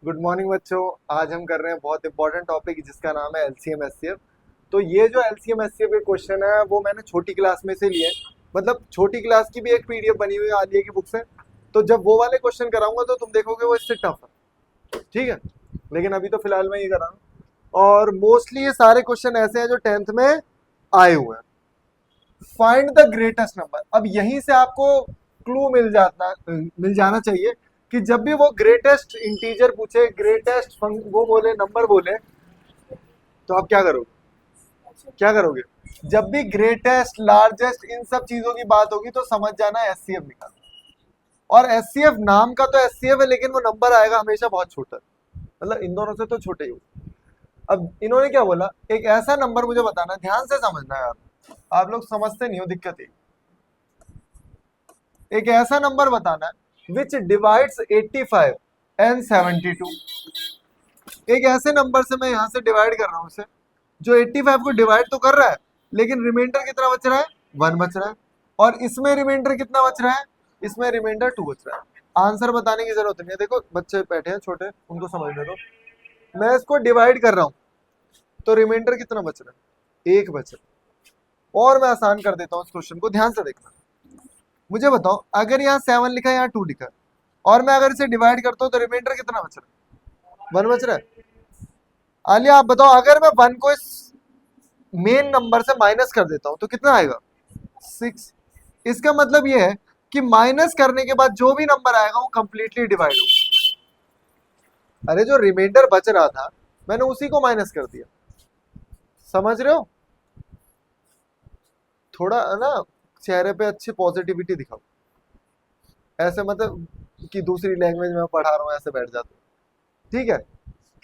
Good morning बच्चों। आज हम कर रहे हैं बहुत इंपॉर्टेंट टॉपिक जिसका नाम है एलसीएम एचसीएफ। तो ये जो एलसीएम एचसीएफ के क्वेश्चन है वो मैंने छोटी क्लास में से लिए। मतलब छोटी क्लास की भी एक पीडीएफ बनी हुई है आलिया की बुक से। तो जब वो वाले क्वेश्चन कराऊंगा तो तुम देखोगे वो इससे टफ है, ठीक है। लेकिन अभी तो फिलहाल मैं ये कर रहा हूँ। और मोस्टली ये सारे क्वेश्चन ऐसे हैं जो 10th में आए हुए हैं। Find the greatest number. अब यहीं से आपको क्लू मिल जाना चाहिए कि जब भी वो ग्रेटेस्ट इंटीजर पूछे, ग्रेटेस्ट वो बोले, नंबर बोले, तो आप क्या करोगे? क्या करोगे? जब भी ग्रेटेस्ट, लार्जेस्ट, इन सब चीजों की बात होगी तो समझ जाना एचसीएफ निकाल। और एचसीएफ नाम का तो एचसीएफ है, लेकिन वो नंबर आएगा हमेशा बहुत छोटा, मतलब इन दोनों से तो छोटे ही हो। अब इन्होंने क्या बोला, एक ऐसा नंबर मुझे बताना, ध्यान से समझना यार, आप लोग समझते नहीं हो, दिक्कत है। एक ऐसा नंबर बताना है विच डिवाइड्स 85 एंड 72। एक ऐसे नंबर से मैं यहां से डिवाइड कर रहा हूं उसे, जो 85 को डिवाइड तो कर रहा है, लेकिन रिमाइंडर कितना बच रहा है? 1 बच रहा है। और इसमें रिमाइंडर कितना बच रहा है? इसमें रिमाइंडर 2 बच रहा है। आंसर बताने की जरूरत नहीं है, देखो बच्चे बैठे हैं छोटे, उनको समझने दो। मैं इसको डिवाइड कर रहा हूं, तो रिमाइंडर कितना बच रहा है? 1 बच रहा है। और मैं आसान कर देता हूँ इस क्वेश्चन को, ध्यान से देखना। मुझे बताओ, अगर यहाँ 7 लिखा है, यहाँ 2 लिखा है, और मैं अगर इसे डिवाइड करता हूँ तो रिमाइंडर कितना बच रहा है? 1 बच रहा है। आलिया आप बताओ, अगर मैं 1 को इस मेन नंबर से माइनस कर देता हूं तो कितना आएगा? 6। इसका मतलब ये है कि माइनस करने के बाद जो भी नंबर आएगा वो कंप्लीटली डिवाइड होगा। अरे जो रिमाइंडर बच रहा था, मैंने उसी को माइनस कर दिया। समझ रहे हो? थोड़ा ना चेहरे पे अच्छी पॉजिटिविटी दिखाओ। ऐसे मतलब कि दूसरी लैंग्वेज में पढ़ा रहा हूँ ऐसे बैठ जाते हो, ठीक है,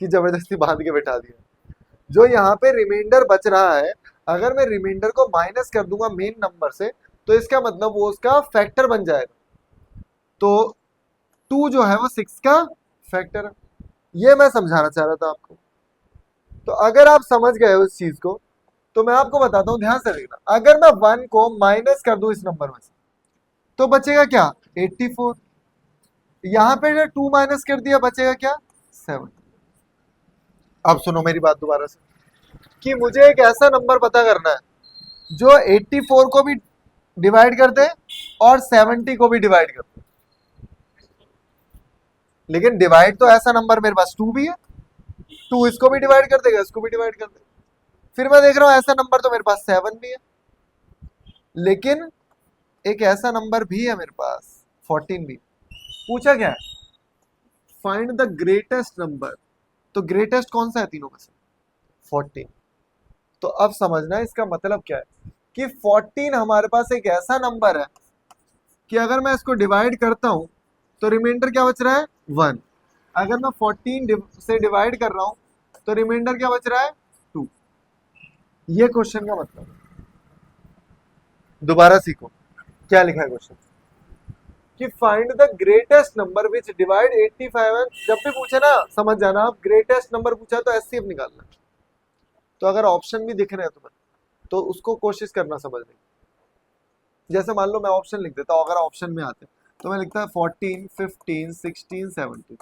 कि जबरदस्ती बांध के बैठा दिया। जो यहाँ पे रिमाइंडर बच रहा है, अगर मैं रिमाइंडर को माइनस कर दूंगा मेन नंबर से, तो इसका मतलब वो उसका फैक्टर बन जाएगा। तो 2 जो है वो 6 का फैक्टर है। ये मैं समझाना चाह रहा था आपको। तो अगर आप समझ गए हो इस चीज को, तो मैं आपको बताता हूँ, ध्यान से देखना। अगर मैं 1 को माइनस कर दूं इस नंबर में से, तो बचेगा क्या? 84। यहाँ पे जो 2 माइनस कर दिया, बचेगा क्या? 7। अब सुनो मेरी बात दोबारा से, कि मुझे एक ऐसा नंबर पता करना है जो 84 को भी डिवाइड कर दे और 70 को भी डिवाइड कर दे। लेकिन डिवाइड तो ऐसा नंबर मेरे पास 2 भी है, 2 इसको भी डिवाइड कर देगा, इसको भी डिवाइड कर देगा। फिर मैं देख रहा हूं ऐसा नंबर तो मेरे पास 7 भी है, लेकिन एक ऐसा नंबर भी है मेरे पास 14 भी। पूछा क्या है? Find the greatest number. तो ग्रेटेस्ट कौन सा है तीनों में से? 14। तो अब समझना इसका मतलब क्या है, कि 14 हमारे पास एक ऐसा नंबर है कि अगर मैं इसको डिवाइड करता हूं तो रिमाइंडर क्या बच रहा है? 1। अगर मैं 14 से डिवाइड कर रहा हूं तो रिमाइंडर क्या बच रहा है? 2। ये क्वेश्चन का मतलब। दोबारा सीखो क्या लिखा है क्वेश्चन, कि find the greatest number which divide 85 and, जब भी पूछे ना समझ जाना आप, ग्रेटेस्ट नंबर पूछा तो एचसीएफ निकालना। तो अगर ऑप्शन भी दिख रहे हैं तुम्हें तो उसको कोशिश करना समझने की। जैसे मान लो मैं ऑप्शन लिख देता हूँ, अगर ऑप्शन में आते तो मैं लिखता 14, 15, 16, 17।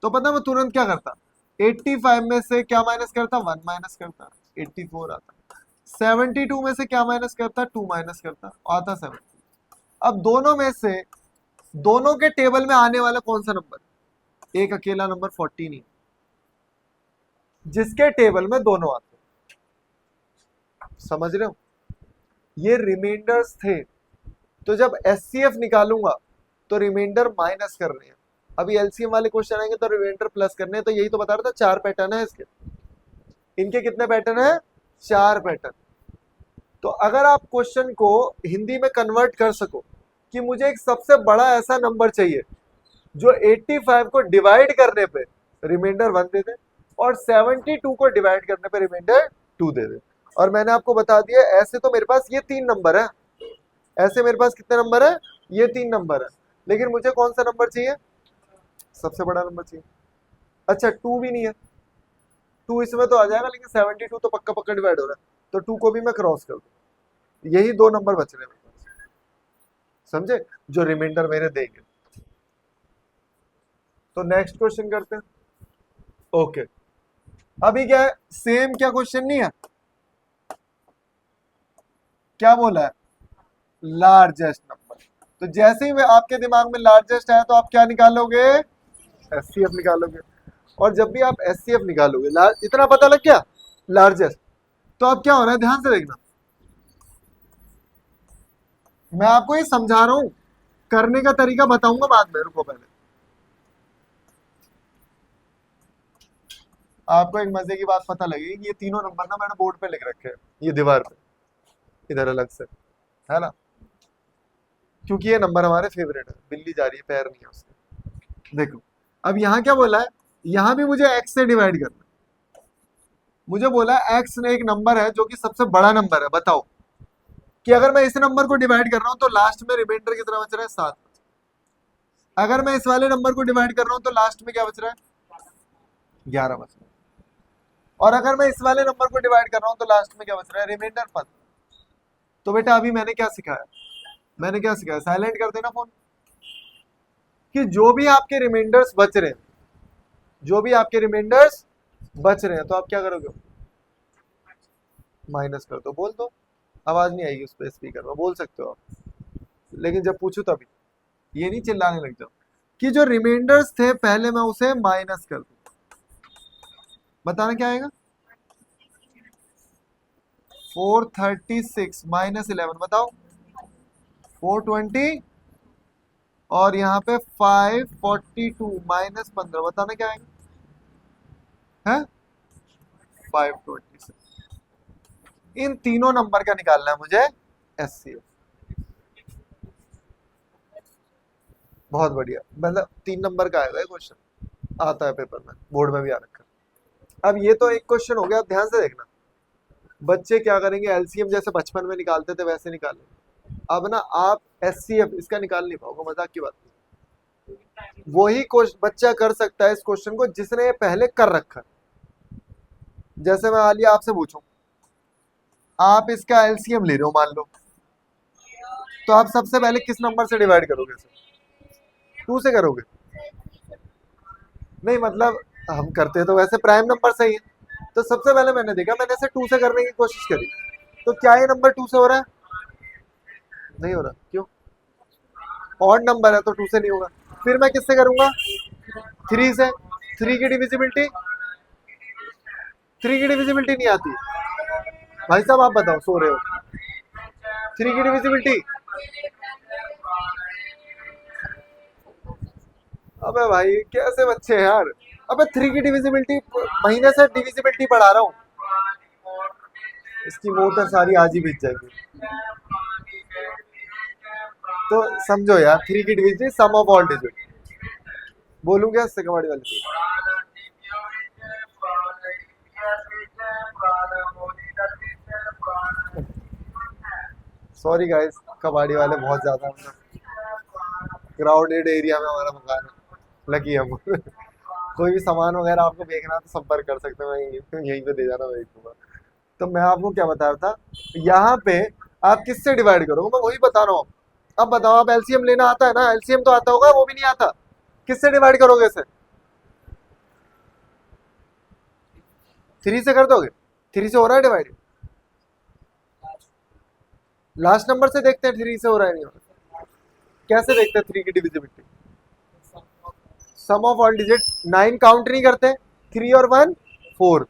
तो पता मैं तुरंत क्या करता, 85 में से क्या माइनस करता? 1 माइनस करता, 84 आता। 72 में से क्या माइनस करता? 2 माइनस करता, आता 7। अब दोनों में से, दोनों के टेबल में आने वाला कौन सा नंबर? एक अकेला नंबर 14 ही, जिसके टेबल में दोनों आते हैं। समझ रहे हो? ये रिमाइंडर्स थे। तो जब एचसीएफ निकालूंगा तो रिमाइंडर माइनस करने हैं। अभी एलसीएम वाले क्वेश्चन आएंगे तो रिमाइंडर प्लस करने हैं। तो यही तो बता रहा था, 4 पैटर्न है इसके। इनके कितने पैटर्न है? 4 पैटर्न। तो अगर आप क्वेश्चन को हिंदी में कन्वर्ट कर सको कि मुझे एक सबसे बड़ा ऐसा नंबर चाहिए जो 85 को डिवाइड करने पे रिमाइंडर 1 दे दे और 72 को डिवाइड करने पे रिमाइंडर 2 दे दे। और मैंने आपको बता दिया, ऐसे तो मेरे पास ये 3 नंबर है। ऐसे मेरे पास कितने नंबर है? ये 3 नंबर है। लेकिन मुझे कौन सा नंबर चाहिए? सबसे बड़ा नंबर चाहिए। अच्छा 2 भी नहीं है, 2 इसमें तो आ जाएगा, लेकिन 72 तो पक्का पक्का डिवाइड हो रहा है, तो 2 को भी मैं क्रॉस कर दूं। यही 2 नंबर बच रहे हैं मेरे पास, समझे, जो रिमाइंडर मेरे देंगे। तो नेक्स्ट क्वेश्चन करते हैं। ओके, अभी क्या है, सेम क्या क्वेश्चन नहीं है, क्या बोला है, लार्जेस्ट नंबर। तो जैसे ही आपके दिमाग में लार्जेस्ट है तो आप क्या निकालोगे, एचसीएफ निकालोगे। और जब भी आप एचसीएफ निकालोगे, इतना पता लग गया लार्जेस्ट, तो अब क्या हो रहा है, ध्यान से देखना, मैं आपको ये समझा रहा हूं, करने का तरीका बताऊंगा बाद में, रुको पहले। आपको एक मजे की बात पता लगेगी, ये तीनों नंबर ना मैंने बोर्ड पे लिख रखे हैं, ये दीवार पे इधर अलग से, है ना, क्योंकि ये नंबर हमारे फेवरेट है। बिल्ली जा रही है, पैर नहीं है उसके। देखो, अब यहाँ क्या बोला है, यहाँ भी मुझे x से डिवाइड करना है। मुझे बोला है x ने एक नंबर है जो कि सबसे बड़ा नंबर है, बताओ कि अगर मैं इस नंबर को डिवाइड कर रहा हूं तो लास्ट में रिमाइंडर कितना बच रहा है, 7। अगर मैं इस वाले नंबर को डिवाइड कर रहा हूं तो लास्ट में क्या बच रहा है, 11 बच रहा है। और अगर मैं इस वाले नंबर को डिवाइड कर रहा हूं तो लास्ट में क्या बच रहा है, रिमाइंडर 15। तो बेटा अभी मैंने क्या सिखाया, मैंने क्या सिखाया, साइलेंट कर देना फोन, कि जो भी आपके रिमाइंडर्स बच रहे हैं, जो भी आपके रिमाइंडर्स बच रहे हैं, तो आप क्या करोगे, माइनस कर दो। बोल दो, आवाज नहीं आएगी उस पर, स्पीकर में बोल सकते हो आप, लेकिन जब पूछू तभी, ये नहीं चिल्लाने लग जाओ कि जो रिमाइंडर्स थे पहले मैं उसे माइनस कर दूं। बताना क्या आएगा, 436 माइनस 11, बताओ 420, और यहाँ पे 542 माइनस 15, बताना क्या आएगा, है 526। इन तीनों नंबर का निकालना है मुझे एचसीएफ। बहुत बढ़िया, मतलब 3 नंबर का आएगा क्वेश्चन, आता है पेपर में, बोर्ड में भी आ रखा है। अब ये तो एक क्वेश्चन हो गया, अब ध्यान से देखना, बच्चे क्या करेंगे, एलसीएम जैसे बचपन में निकालते थे वैसे निकालेंगे। अब ना आप एचसीएफ इसका निकाल नहीं पाओगे, मजाक की बात नहीं। वही बच्चा कर सकता है इस क्वेश्चन को जिसने ये पहले कर रखा है। जैसे मैं आलिया आपसे पूछूं, आप इसका एलसीएम ले रहे हो मान लो, तो आप सबसे पहले किस नंबर से डिवाइड करोगे इसे, 2 से करोगे, नहीं मतलब हम करते हैं तो वैसे प्राइम नंबर से ही है। तो सबसे पहले मैंने देखा, मैंने इसे 2 से करने की कोशिश करी, तो क्या ये नंबर 2 से हो रहा है, नहीं हो रहा, क्यों, ऑड नंबर है तो 2 से नहीं होगा। फिर मैं किससे करूंगा, 3 से। 3 की डिविजिबिलिटी, 3 की डिविजिबिलिटी नहीं आती, भाई साहब आप बताओ, सो रहे हो, 3 की डिविजिबिलिटी, अबे भाई कैसे बच्चे हैं यार, अबे 3 की डिविजिबिलिटी, महीने से डिविजिबिलिटी पढ़ा रहा हूँ, इसकी मोटर सारी आज ही बीत जाएगी। तो समझो यार, 3 की divisibility sum of all digit, बोलूं क्या इससे कबाड़ी वाले, सॉरी गाइस, कबाड़ी वाले बहुत ज्यादा, क्राउडेड एरिया में हमारा मकान है, लकी हम कोई भी सामान वगैरह आपको देखना तो संपर्क कर सकते हैं, यहीं पे दे जाना, भेज दूंगा। तो मैं आपको क्या बता रहा था, यहाँ पे आप किससे डिवाइड करोगे, मैं वही बता रहा हूँ। अब बताओ, आप एलसीएम लेना आता है ना, एलसीएम तो आता होगा, वो भी नहीं आता, किससे डिवाइड करोगे इसे, 3 से कर दोगे, 3 से हो रहा है डिवाइड, लास्ट नंबर से देखते हैं 3 से हो रहा है नहीं हो रहा, कैसे देखते हैं 3 की divisibility, sum of all digit, 9 count नहीं करते, 3 और 1 4,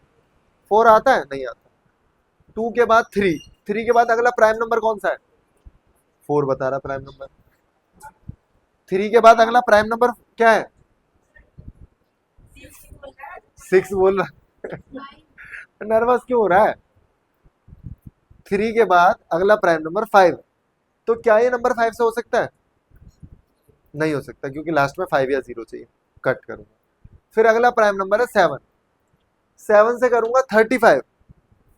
4 आता है, नहीं आता, 2 के बाद 3, 3 के बाद अगला प्राइम नंबर कौन सा है, 4 बता रहा प्राइम नंबर, 3 के बाद अगला प्राइम नंबर क्या है, 6 बोल रहा नर्वस क्यों हो रहा है, 3 के बाद अगला प्राइम नंबर 5, तो क्या ये नंबर 5 से हो सकता है, नहीं हो सकता, क्योंकि लास्ट में 5 या 0 चाहिए, कट करूंगा। फिर अगला प्राइम नंबर है 7, 7 से करूंगा 35,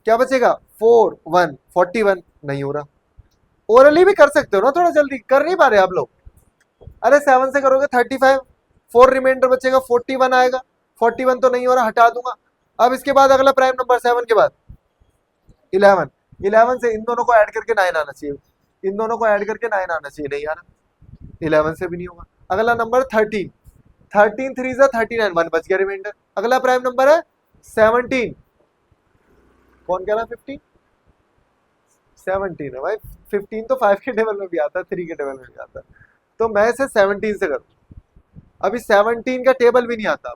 क्या बचेगा 4 1 41, नहीं हो रहा। ओरली भी कर सकते हो ना, थोड़ा जल्दी, कर नहीं पा रहे आप लोग, अरे 7 से करोगे 35, 4 रिमाइंडर बचेगा, 41 आएगा, 41 तो नहीं हो रहा, हटा दूंगा। अब इसके बाद अगला प्राइम नंबर 7 के बाद 11, 11 से इन दोनों को ऐड करके 9 आना चाहिए, इन दोनों को ऐड करके 9 आना चाहिए, नहीं आ रहा, 11 से भी नहीं होगा। अगला नंबर 13, 13 3 जा 39, 1 बच गया रिमाइंडर। अगला प्राइम नंबर है 17, कौन कह रहा 15? 17 है भाई, 15 तो 5 के टेबल में भी आता है, 3 के टेबल में भी आता है, तो मैं इसे 17 से करूँ। अभी 17 का टेबल भी नहीं आता,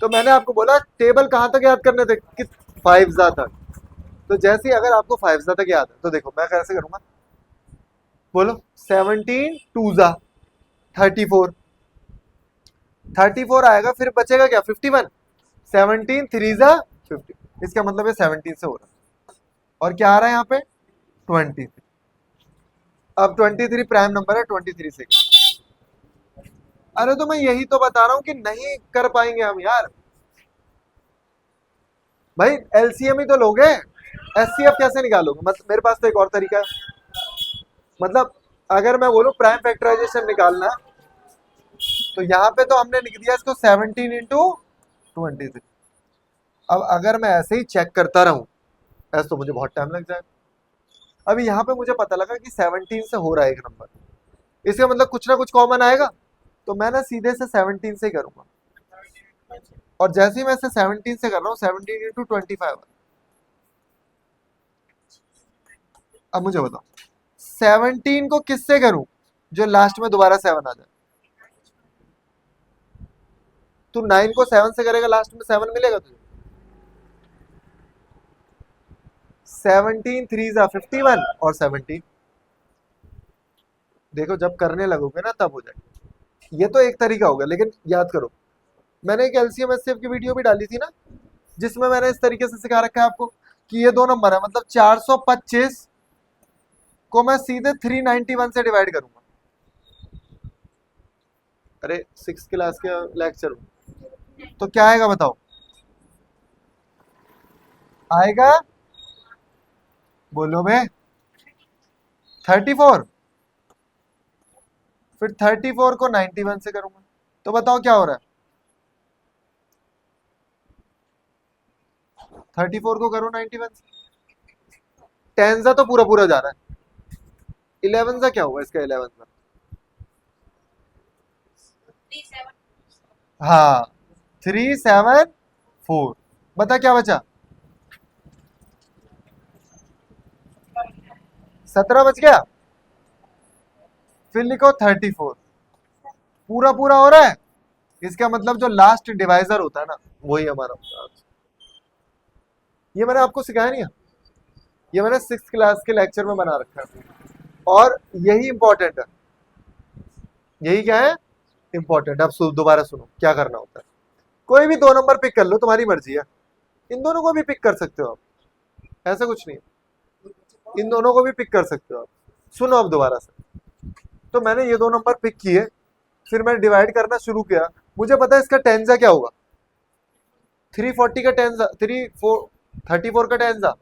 तो मैंने आपको बोला टेबल कहां तक याद करने थे कि 5 जा तक। तो जैसे ही अगर आपको 5 जा तक याद है तो देखो मैं कैसे करूंगा, बोलो 17 2 जा 34, 34 आएगा, फिर बचेगा क्या 51, 17 3 जा 50, इसका मतलब है 17 से हो रहा है। और क्या आ रहा है यहाँ पे 23। अब 23 प्राइम नंबर है, 23 से। अरे तो मैं यही तो बता रहा हूं कि नहीं कर पाएंगे हम यार। भाई एलसीएम ही तो लोगे, एचसीएफ कैसे निकालोगे? मतलब मेरे पास तो एक और तरीका है, मतलब अगर मैं बोलूं प्राइम फैक्टराइजेशन निकालना, तो यहाँ पे तो हमने लिख दिया इसको 17 इंटू 23। अब अगर मैं ऐसे ही चेक करता रहूं ऐसे तो मुझे बहुत टाइम लग जाएगा। अभी यहाँ पे मुझे पता लगा कि 17 से हो रहा है एक नंबर, इसका मतलब कुछ ना कुछ कॉमन आएगा, तो मैं ना सीधे से 17 से ही करूंगा। और जैसे ही मैं इसे 17 से कर रहा हूँ, 17 इंटू 25। अब मुझे बताओ 17 को किससे करूं जो लास्ट में दोबारा 7 आ जाए? तू 9 को 7 से करेगा, लास्ट में 7 मिलेगा तुझे। 17 3 जा 51 और 17, देखो जब करने लगोगे ना तब हो जाएगा। ये तो एक तरीका हो गया, लेकिन याद करो मैंने एक एलसीएम एचसीएफ की वीडियो भी डाली थी ना, जिसमें मैंने इस तरीके से सिखा रखा है आपको कि ये दो नंबर है, मतलब 425 को मैं सीधे 391 से डिवाइड करूंगा। अरे 6 क्लास के लेक्चर में तो क्या आएगा बताओ? आएगा, बोलो बे 34। फिर 34 को 91 से करूंगा, तो बताओ क्या हो रहा है? 34 को करो 91 से, 10 सा तो पूरा पूरा जा रहा है, 11 सा क्या होगा इसका? 11 सा, हाँ 374, बता क्या बचा? 17 बच गया। फिर लिखो 34, पूरा पूरा हो रहा है, इसका मतलब जो लास्ट डिवाइजर होता है ना वही हमारा होता है। ये मैंने आपको सिखाया नहीं है, ये मैंने 6th क्लास के लेक्चर में बना रखा है, और यही इंपॉर्टेंट है। यही क्या है? इंपॉर्टेंट। अब दोबारा सुनो क्या करना होता है। कोई भी दो नंबर पिक कर लो, तुम्हारी मर्जी है, इन दोनों को भी पिक कर सकते हो आप, ऐसा कुछ नहीं है, इन दोनों को भी पिक कर सकते हो आप। सुनो अब दोबारा से, तो मैंने ये दो नंबर पिक किए, फिर मैंने डिवाइड करना शुरू किया, मुझे पता है इसका टेंजा क्या होगा, 340 का टेंजा, 34 का टेंजा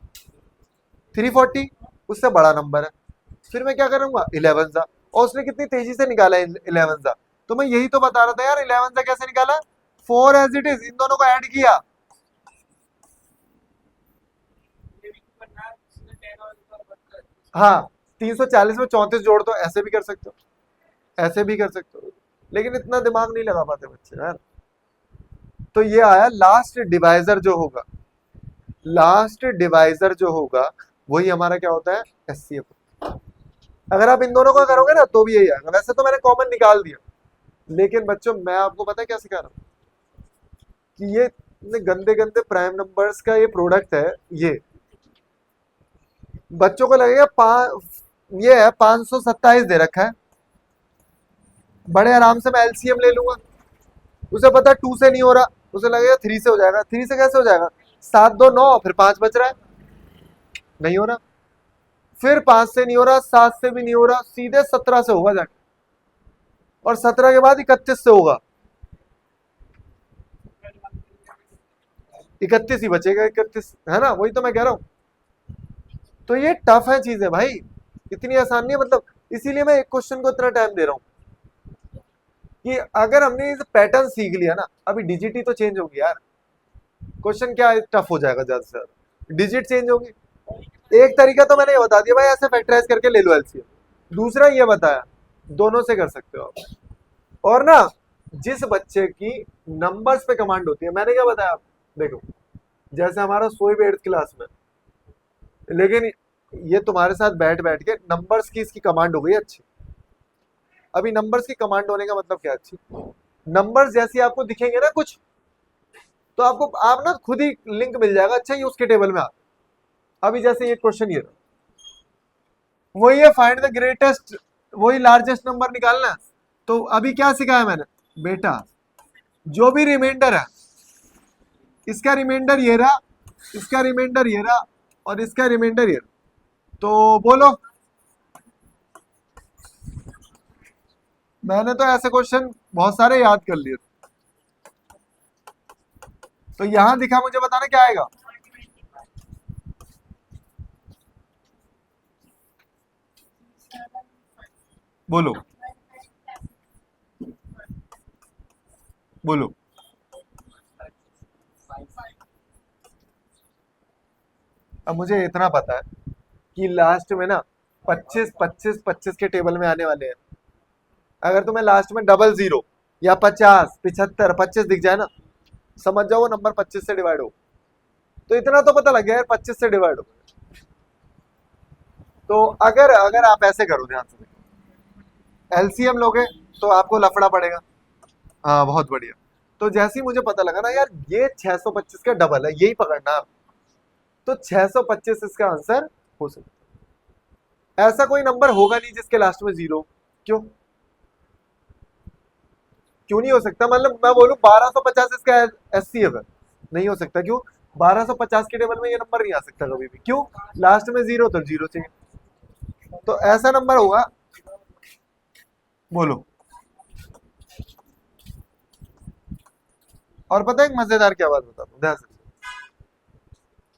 340, उससे बड़ा नंबर है। फिर मैं क्या करूंगा 11 सा, और उसने कितनी तेजी से निकाला है 11 सा, तो मैं यही तो बता रहा था यार 11 सा कैसे निकाला, 4 एज इट इज, इन दोनों को ऐड किया। हाँ 340 में 34 जोड़ दो, ऐसे भी कर सकते हो, ऐसे भी कर सकते हो, लेकिन इतना दिमाग नहीं लगा पाते बच्चे यार। तो ये आया लास्ट डिवाइजर जो होगा, लास्ट डिवाइजर जो होगा वही हमारा क्या होता है? एचसीएफ। अगर आप इन दोनों का करोगे ना तो भी यही आएगा। वैसे तो मैंने कॉमन निकाल दिया, लेकिन बच्चों मैं आपको पता है क्या सिखा रहा हूँ कि ये इतने गंदे गंदे प्राइम नंबर्स का ये प्रोडक्ट है। ये बच्चों को लगेगा ये है 527 दे रखा है, बड़े आराम से मैं एलसीएम ले लूंगा, उसे पता है 2 से नहीं हो रहा, उसे लगेगा 3 से हो जाएगा। 3 से कैसे हो जाएगा? 7 2 9, फिर 5 बच रहा है, नहीं हो रहा, फिर 5 से नहीं हो रहा, 7 से भी नहीं हो रहा, सीधे 17 से होगा जाके, और 17 के बाद 31 से होगा, 31 ही बचेगा, 31 है ना, वही तो मैं कह रहा हूं। तो ये टफ है चीजें भाई, इतनी आसान नहीं है, मतलब इसीलिए मैं एक क्वेश्चन को इतना टाइम दे रहा हूं कि अगर हमने इस पैटर्न सीख लिया ना, अभी डिजिट ही तो चेंज होगी यार, क्वेश्चन क्या टफ हो जाएगा, ज्यादा से ज्यादा डिजिट चेंज होगी। एक तरीका तो मैंने ये बता दिया भाई, ऐसे फैक्टराइज करके ले लो एलसीएम, दूसरा ये बताया दोनों से कर सकते हो आप। और ना जिस बच्चे की नंबर्स पे कमांड होती है, मैंने क्या बताया आप देखो, जैसे हमारा सोएब 8th क्लास में, लेकिन ये तुम्हारे साथ बैठ बैठ के नंबर्स की इसकी कमांड हो गई अच्छी। अभी नंबर्स की कमांड होने का मतलब क्या अच्छी, नंबर्स जैसी आपको दिखेंगे ना कुछ, तो आपको आप ना खुद ही लिंक मिल जाएगा, अच्छा ये उसके टेबल में आ। अभी जैसे ये क्वेश्चन ये वही है, फाइंड द ग्रेटेस्ट, वही लार्जेस्ट नंबर निकालना है। तो अभी क्या सिखाया मैंने बेटा, जो भी रिमाइंडर है, इसका रिमाइंडर ये रहा, इसका रिमाइंडर ये रहा, और इसका रिमाइंडर ये रहा, तो बोलो। मैंने तो ऐसे क्वेश्चन बहुत सारे याद कर लिए। तो यहां दिखा, मुझे बताना क्या आएगा। बोलो बोलो। अब मुझे इतना पता है कि लास्ट में ना 25 25 25 के टेबल में आने वाले हैं। अगर तुम्हें लास्ट में डबल जीरो या 50 75 25 दिख जाए ना, समझ जाओ वो नंबर 25 से डिवाइड हो। तो इतना तो पता लग गया यार, 25 से डिवाइड हो। तो अगर अगर आप ऐसे करो, ध्यान से एलसीएम लोगे तो आपको लफड़ा पड़ेगा। हाँ बहुत बढ़िया। तो जैसे ही मुझे पता लगा ना यार ये 625 का डबल है, यही पकड़ना आप, तो 625 इसका आंसर हो सकता है। ऐसा कोई नंबर होगा नहीं जिसके लास्ट में जीरो। क्यों क्यों नहीं हो सकता, मतलब मैं बोलूं 1250 इसका एचसीएफ है, नहीं हो सकता। क्यों, 1250 के टेबल में ये नंबर नहीं आ सकता कभी भी। क्यों, लास्ट में जीरो, तो जीरो चाहिए। तो ऐसा नंबर होगा। बोलो। और पता है एक मजेदार क्या बात बताता हूँ, ध्यान से।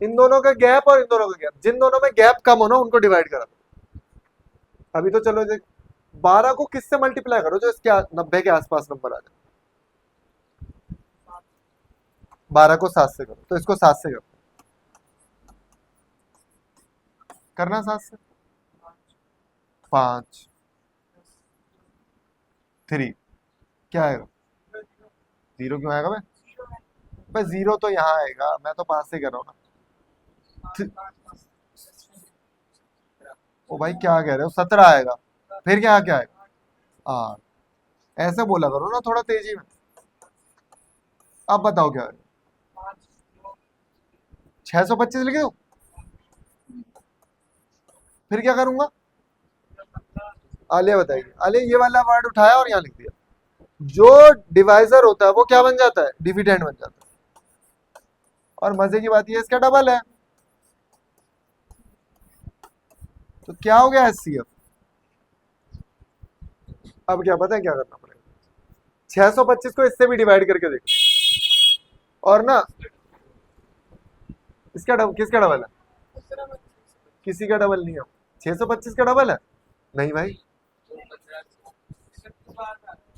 इन दोनों का गैप और इन दोनों का गैप, जिन दोनों में गैप कम हो ना उनको डिवाइड करा दो। अभी तो चलो देख, 12 को किससे मल्टीप्लाई करो जो इसके 90 के आसपास नंबर आ जाए। 12 को 7 से करो, तो इसको 7 से करो, करना 7 से। 5 3 क्या आएगा, जीरो क्यों आएगा भाई जीरो तो यहाँ आएगा, मैं तो 5 से कर रहा हूँ ना। ओ भाई क्या कह रहे हो, 17 आएगा, फिर क्या क्या आएगा, हाँ। ऐसे बोला करो ना थोड़ा तेजी में। अब बताओ क्या है, 625 लिखे दो, फिर क्या करूंगा। आलिया बताइए, आलिया ये वाला वर्ड उठाया और यहाँ लिख दिया। जो डिवाइजर होता है वो क्या बन जाता है, डिविडेंड बन जाता है। और मजे की बात ये इसका डबल है, तो क्या हो गया एचसीएफ। अब क्या पता है क्या करना पड़ेगा, 625 को इससे भी डिवाइड करके देखो। और ना इसका डबल, किसका डबल है, किसी का डबल नहीं है। 625 का डबल है नहीं भाई,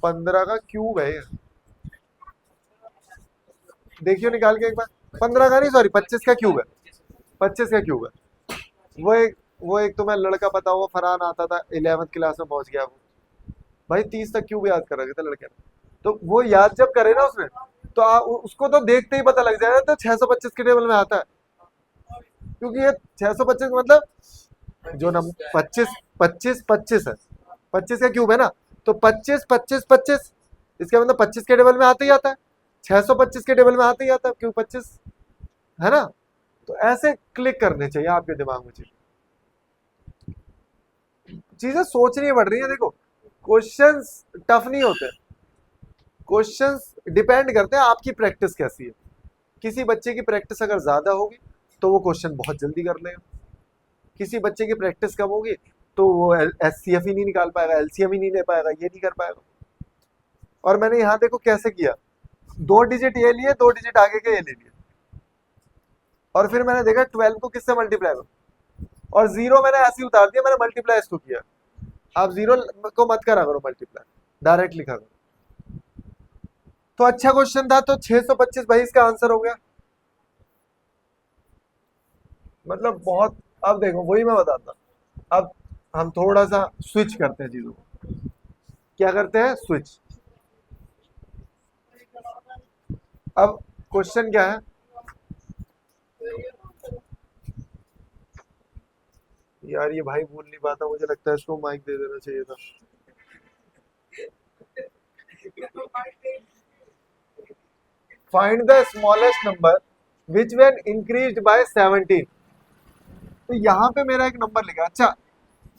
15 का क्यूब है। देखियो निकाल के एक बार, 15 का नहीं, सॉरी 25 का क्यूब है, 25 का क्यूब है। वो एक तुम्हें लड़का पता होगा, फरहान आता था 11th क्लास में पहुंच गया वो, भाई 30 तक क्यूब याद कर रखे थे लड़के ने। तो वो याद जब करे ना उसने, तो उसको तो देखते ही पता लग जाएगा तो 625 के टेबल में आता है। क्योंकि ये 625 जो नंबर 25 25 25 है, 25 का क्यूब है ना, तो 25 25 25, इसका मतलब 25 के टेबल में आते ही आता है, 625 के टेबल में आते ही आता है, क्यों 25 है ना। तो ऐसे क्लिक करने चाहिए आपके दिमाग में, चीजें सोचनी पड़ रही है। देखो क्वेश्चंस टफ नहीं होते, क्वेश्चंस डिपेंड करते हैं आपकी प्रैक्टिस कैसी है। किसी बच्चे की प्रैक्टिस अगर ज्यादा होगी तो वो क्वेश्चन बहुत जल्दी कर लेगा, किसी बच्चे की प्रैक्टिस कम होगी तो वो एचसीएफ ही नहीं निकाल पाएगा, एलसीएम ही नहीं ले पाएगा, ये नहीं कर पाएगा। और मैंने यहाँ देखो कैसे किया, 2 डिजिट ये लिए, 2 डिजिट आगे के ये ले लिए, और फिर मैंने देखा 12 को किससे मल्टीप्लाई करो, और जीरो मैंने ऐसे ही उतार दिया, मैंने मल्टीप्लाई इसको किया। आप जीरो को मत करा करो मल्टीप्लाई, डायरेक्ट लिखा करो। तो अच्छा क्वेश्चन था, तो 625 भाई इसका आंसर हो गया, मतलब बहुत। अब देखो वही मैं बताता, अब हम थोड़ा सा स्विच करते हैं चीजों को। क्या करते हैं, स्विच। अब क्वेश्चन क्या है, यार ये भाई बोल नहीं पाता, मुझे लगता है इसको माइक दे देना चाहिए था। Find the smallest number which when increased by 17। तो यहाँ पे मेरा एक नंबर लिखा। अच्छा,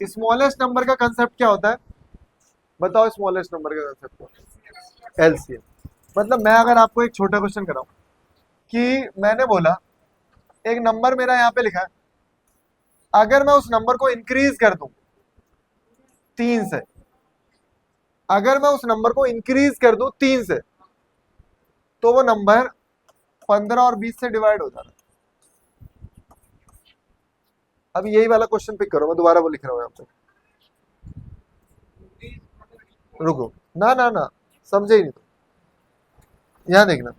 स्मॉलेस्ट नंबर का कंसेप्ट क्या होता है बताओ? स्मॉलेस्ट नंबर का कंसेप्ट क्या? एलसीएम। मतलब मैं अगर आपको एक छोटा क्वेश्चन कराऊं कि मैंने बोला एक नंबर मेरा यहाँ पे लिखा है, अगर मैं उस नंबर को इंक्रीज कर दूं 3 से, अगर मैं उस नंबर को इंक्रीज कर दूं 3 से, तो वो नंबर 15 और 20 से डिवाइड हो जाता है। अब यही वाला क्वेश्चन पिक करो, मैं दोबारा वो लिख रहा हूँ यहाँ पे। रुको, ना ना ना, समझे ही नहीं तुम। यहाँ देखना,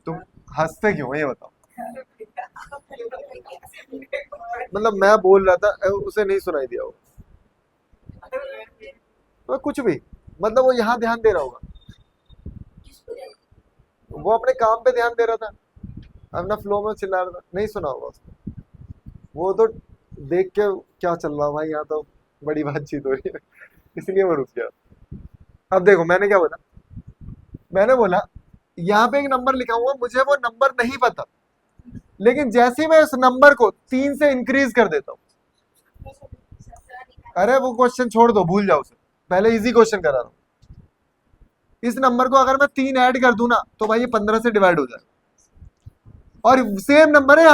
तुम हंसते क्यों है ये बताओ? मतलब मैं बोल रहा था, उसे नहीं सुनाई दिया वो, तो कुछ भी, मतलब वो यहाँ ध्यान दे रहा होगा, वो अपने काम पे ध्यान दे रहा था, अपना फ्लो में चिल्ला रहा था, नहीं सुना होगा उसको। वो तो देख के क्या चल रहा भाई, यहाँ तो बड़ी बातचीत हो रही है, इसलिए वो रुक गया। अब देखो मैंने क्या बोला, मैंने बोला यहाँ पे एक नंबर लिखा हुआ, मुझे वो नंबर नहीं पता, लेकिन जैसे ही मैं उस नंबर को 3 से इंक्रीज कर देता हूँ, अरे वो क्वेश्चन छोड़ दो, भूल जाओ उसे, पहले इजी क्वेश्चन करा रहा हूँ। इस नंबर को अगर मैं 3 ऐड कर दूं ना, तो भाई ये 15 से डिवाइड हो जाएगा। और सेम नंबर है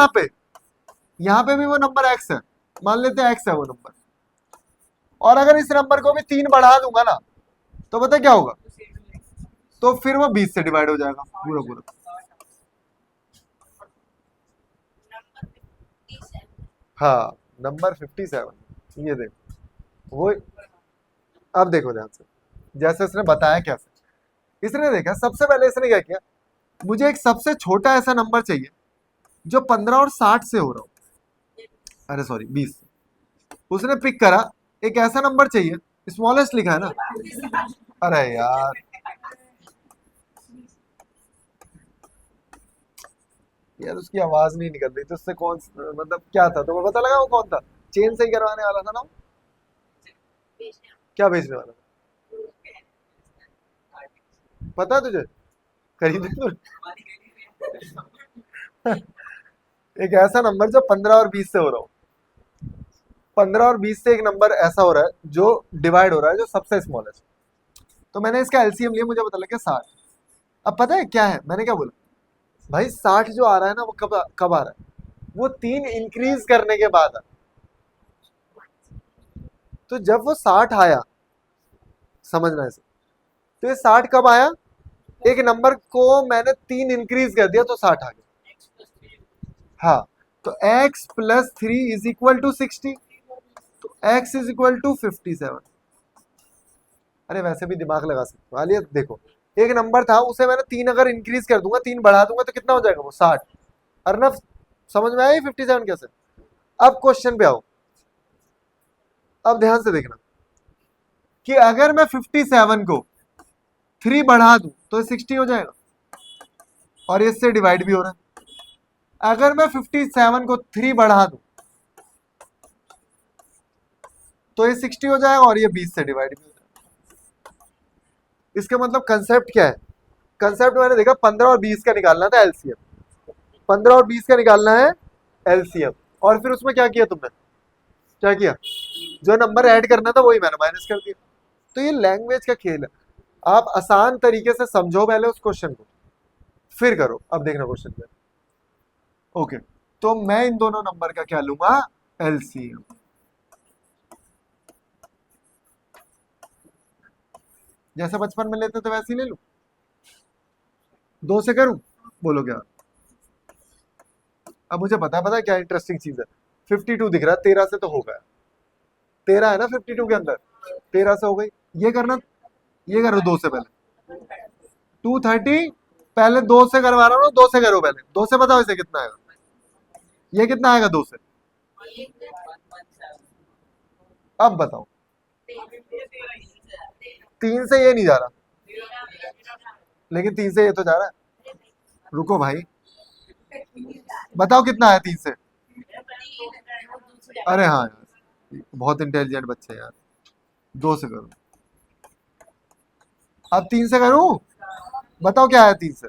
यहाँ पे भी वो नंबर एक्स है, मान लेते हैं एक्स है वो नंबर, और अगर इस नंबर को भी 3 बढ़ा दूंगा ना, तो पता क्या होगा? तो फिर वो 20 से डिवाइड हो जाएगा पूरा पूरा। हाँ, नंबर 57, ये देखो वो। अब देखो ध्यान से, जैसे उसने बताया कैसे, इसने देखा सबसे पहले इसने क्या किया, मुझे एक सबसे छोटा ऐसा नंबर चाहिए जो 15 और 60 से हो रहा हो, अरे सॉरी 20 से। उसने पिक करा एक ऐसा नंबर चाहिए, स्मॉलेस्ट लिखा है ना, अरे यार, यार उसकी आवाज नहीं निकल रही, तो उससे कौन, मतलब क्या था, तो पता लगा वो कौन था? चेन सही करवाने वाला था ना वो? क्या बेचने वाला था? पता है तुझे? खरीदे तू? एक ऐसा नंबर जो 15 और 20 से हो रहा हो, 15 और 20 से एक नंबर ऐसा हो रहा है जो डिवाइड हो रहा है, जो सबसे स्मॉलेस्ट। तो मैंने इसका एलसीएम लिया, मुझे पता लगा 60। अब पता है क्या है, मैंने क्या बोला, भाई 60 जो आ रहा है ना, वो कब कब आ रहा है? वो 3 इंक्रीज करने के बाद आ। तो जब वो 60 आया, समझना इसे, तो ये 60 कब आया? एक नंबर को मैंने 3 इंक्रीज कर दिया तो 60 आ गया। हाँ, तो x plus 3 is equal to 60, तो x इज इक्वल टू 57। अरे वैसे भी दिमाग लगा सकते हो, आलिया देखो, एक नंबर था, उसे मैंने 3 अगर इंक्रीज कर दूंगा, 3 बढ़ा दूंगा, तो कितना हो जाएगा वो? 60। अर्नब, समझ में आया 57 कैसे? अब क्वेश्चन पे आओ, अब ध्यान से देखना कि अगर मैं 57 को 3 बढ़ा दूं तो 60 हो जाएगा, और इससे डिवाइड भी हो रहा है। अगर मैं 57 को 3 बढ़ा दूं तो ये 60 हो जाएगा, और ये 20 से डिवाइड भी हो जाएगा। इसका मतलब कंसेप्ट क्या है? कंसेप्ट मैंने देखा 15 और 20 का निकालना था एलसीएम, 15 और 20 का निकालना है एलसीएम, और फिर उसमें क्या किया तुमने? क्या किया? जो नंबर ऐड करना था वही मैंने माइनस कर दिया। तो ये लैंग्वेज का खेल है, आप आसान तरीके से समझो पहले उस क्वेश्चन को, फिर करो। अब देखना क्वेश्चन में, ओके, तो मैं इन दोनों नंबर का क्या लूंगा? एलसीएम। जैसे बचपन में लेते थे वैसे ही ले लूं? 2 से करूं? बोलो क्या? अब मुझे पता है क्या इंटरेस्टिंग चीज है, 52 दिख रहा है, 13 से तो हो गया, 13 है ना 52 के अंदर, 13 से हो गई। ये करना, ये करो 2 से पहले, 230, पहले 2 से करवा रहा हूँ, 2 से करो पहले, 2 से बताओ इसे कितना आएगा, ये कितना आएगा 2 से? अब बताओ, 3 से ये नहीं जा रहा, लेकिन 3 से ये तो जा रहा है। रुको भाई, बताओ कितना है 3 से। अरे हाँ यार, बहुत इंटेलिजेंट बच्चे हैं यार। 2 से करो। अब 3 से करूं? बताओ क्या है 3 से।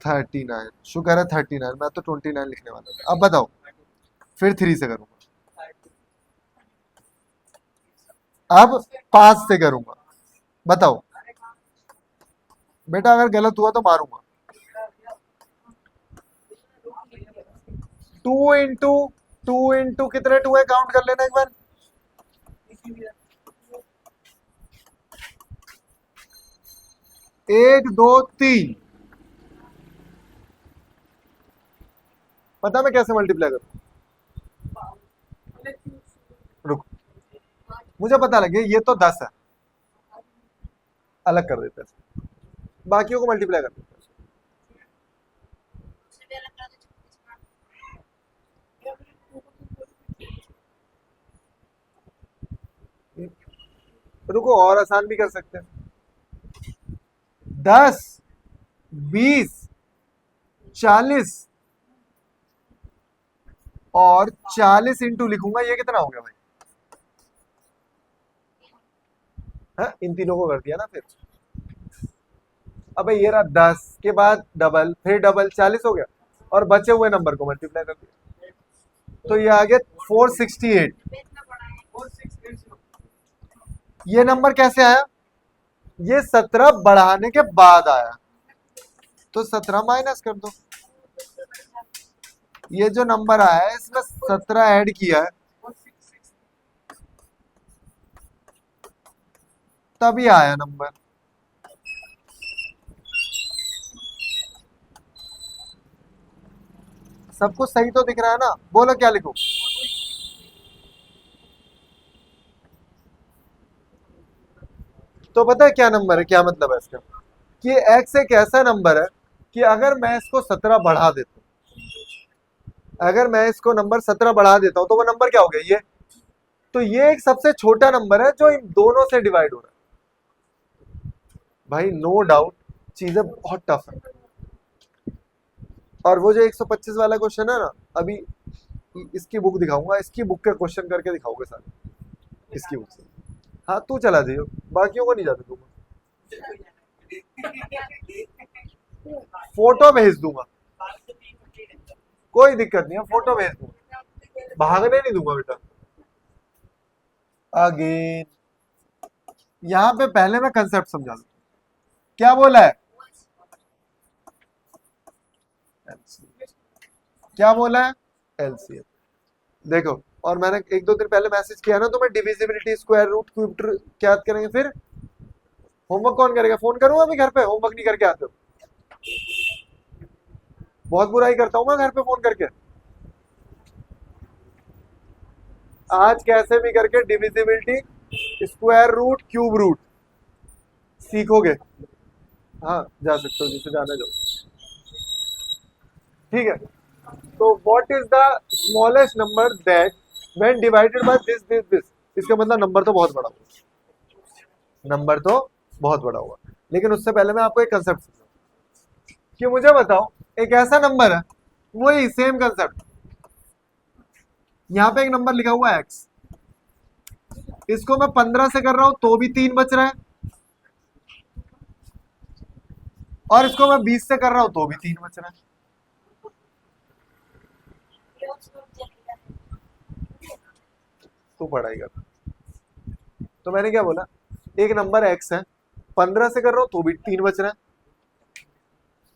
39। शुक्र है 39, मैं तो 29 लिखने वाला था। अब बताओ। फिर 3 से करूंगा। अब 5 से करूंगा। बताओ बेटा, अगर गलत हुआ तो मारूंगा। 2 इंटू कितने 2 है, काउंट कर लेना एक बार। 1 2 3। पता मैं कैसे मल्टीप्लाई करूँ? रुक, मुझे पता लगे, ये तो 10 है। अलग कर देते हैं, बाकियों को मल्टीप्लाई कर देते हैं। रुको, और आसान भी कर सकते हैं। 10 20 40 और 40 इंटू लिखूंगा, ये कितना हो गया भाई? हाँ, इन तीनों को कर दिया ना फिर। अबे ये रहा 10 के बाद डबल, फिर डबल, 40 हो गया। और बचे हुए नंबर को मल्टीप्लाई कर दिया, तो ये आ गया 468। ये नंबर कैसे आया? ये 17 बढ़ाने के बाद आया, तो 17 माइनस कर दो। ये जो नंबर आया है इसमें 17 ऐड किया है, तभी आया नंबर। सब कुछ सही तो दिख रहा है ना? बोलो क्या लिखो। तो पता है क्या नंबर है, क्या मतलब है इसका? कि एक्स एक ऐसा नंबर है कि अगर मैं इसको 17 बढ़ा देता हूं, अगर मैं इसको नंबर 17 बढ़ा देता हूं, तो वो नंबर क्या हो गया ये? तो ये एक सबसे छोटा नंबर है जो इन दोनों से डिवाइड हो रहा है। भाई नो डाउट, चीजें बहुत टफ है। और वो जो 125 वाला क्वेश्चन है ना, अभी इसकी बुक दिखाऊंगा, इसकी बुक का क्वेश्चन करके दिखाओगे सारे, इसकी बुक से। हाँ तू चला जाइयो, बाकियों को नहीं जाते दूंगा। फोटो भेज दूंगा, कोई दिक्कत नहीं है, फोटो भेज दूंगा, भागने नहीं दूंगा बेटा। अगेन, यहाँ पे पहले मैं कंसेप्ट समझा दूं। क्या बोला है? क्या बोला है? एलसीएम। देखो, और मैंने 1 2 दिन पहले मैसेज किया ना, तो मैं डिविजिबिलिटी, स्क्वायर रूट, क्यूब क्या याद करेंगे फिर? होमवर्क कौन करेगा? फोन करूंगा अभी घर पे, होमवर्क नहीं करके आते हो। बहुत बुराई करता हूँ मैं घर पे फोन करके। आज कैसे भी करके divisibility, square root, cube root सीखोगे। हाँ जा सकते हो, जिसे जाना जाओ। ठीक है, तो what is the smallest number that when divided by this this this? इसका मतलब नंबर तो बहुत बड़ा होगा, नंबर तो बहुत बड़ा होगा। लेकिन उससे पहले मैं आपको एक कंसेप्ट समझाऊं कि मुझे बताओ, एक ऐसा नंबर है, वही सेम कंसेप्ट, यहाँ पे एक नंबर लिखा हुआ है एक्स, इसको मैं 15 से कर रहा हूं तो भी 3 बच रहा है, और इसको मैं 20 से कर रहा हूं तो भी 3 बच रहा है। तू पढ़ाई कर। तो मैंने क्या बोला, एक नंबर एक्स है, 15 से कर रहा हूं तो भी 3 बच रहा है,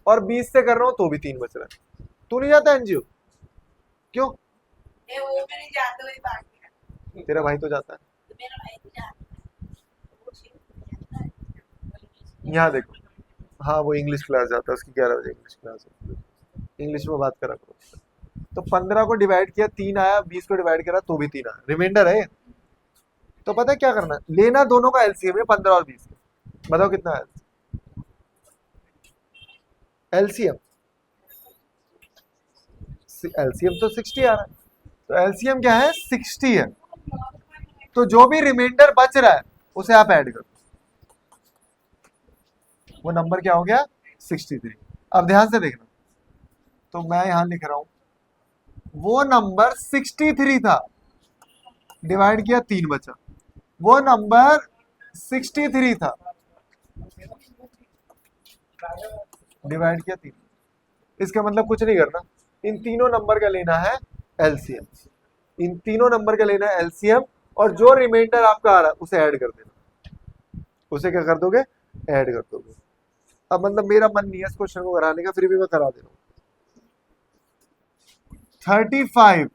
और 20 से कर रहा हूं तो भी 3 बच रहा है। तू नहीं जाता एनजीओ? क्यों? वो भी नहीं जाता, वही बात है। तेरा भाई तो जाता है। मेरा भाई तो जाता है। यहाँ देखो, हाँ वो इंग्लिश क्लास जाता है, उसकी 11 बजे इंग्लिश क्लास है, इंग्लिश में बात करा करो। तो 15 को डिवाइड किया 3 आया, 20 को डिवाइड करा तो भी 3 आया, रिमाइंडर है। तो पता है क्या करना है, लेना दोनों का एलसीएम है, 15 और 20 का। बताओ कितना है एलसीएम? एलसीएम तो 60 आ रहा है, तो एलसीएम क्या है? 60 है। तो जो भी रिमाइंडर बच रहा है उसे आप ऐड करो। वो नंबर क्या हो गया 63। अब ध्यान से देखना, तो मैं यहां लिख रहा हूं वो नंबर 63 था, डिवाइड किया 3 बचा। वो नंबर 63 था, डिवाइड किया 3। इसका मतलब कुछ नहीं करना, इन तीनों नंबर का लेना है एलसीएम। इन तीनों नंबर का लेना है एलसीएम, और जो रिमाइंडर आपका आ रहा है उसे ऐड कर देना। उसे क्या कर दोगे, ऐड कर दोगे। अब मतलब मेरा मन नहीं है इस क्वेश्चन को कराने का, फिर भी मैं करा दे रहा हूं। 35,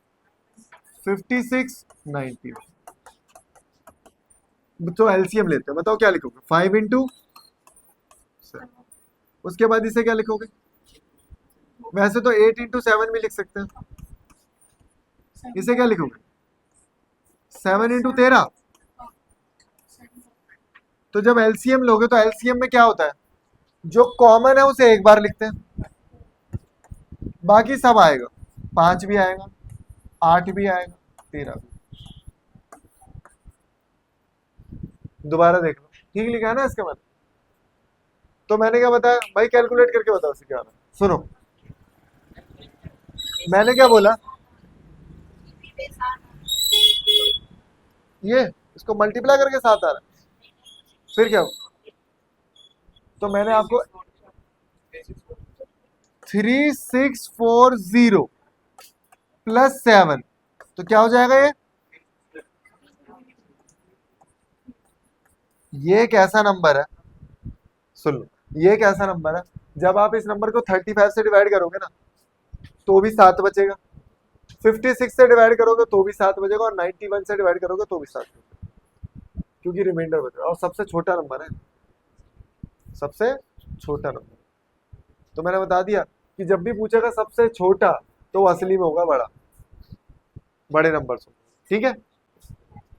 56, 90। तो एलसीएम लेते हैं, बताओ क्या लिखोगे, 5 इंटू, उसके बाद इसे क्या लिखोगे, वैसे तो 8 इंटू 7 भी लिख सकते हैं, इसे क्या लिखोगे 7 इंटू 13। तो जब एलसीएम लोगे तो एलसीएम में क्या होता है, जो कॉमन है उसे एक बार लिखते हैं, बाकी सब आएगा, 5 भी आएगा, 8 भी आएगा, 13 भी। दोबारा देख लो, ठीक लिखा है ना इसके मतलब। तो मैंने क्या बताया भाई, कैलकुलेट करके बताओ उसे क्या होना। सुनो, मैंने क्या बोला, ये इसको मल्टीप्लाई करके 7 आ रहा है, फिर क्या हो, तो मैंने आपको 3640 प्लस 7, तो क्या हो जाएगा ये एक ऐसा नंबर है, सुन लो, ये एक ऐसा नंबर है, जब आप इस नंबर को 35 से डिवाइड करोगे ना तो भी 7 बचेगा, 56 से डिवाइड करोगे तो भी 7 बचेगा, और 91 से डिवाइड करोगे तो भी 7 बचेगा, क्योंकि रिमाइंडर बचेगा, और सबसे छोटा नंबर है, सबसे छोटा नंबर। तो मैंने बता दिया कि जब भी पूछेगा सबसे छोटा तो वो असली में होगा बड़ा, बड़े नंबर से। ठीक है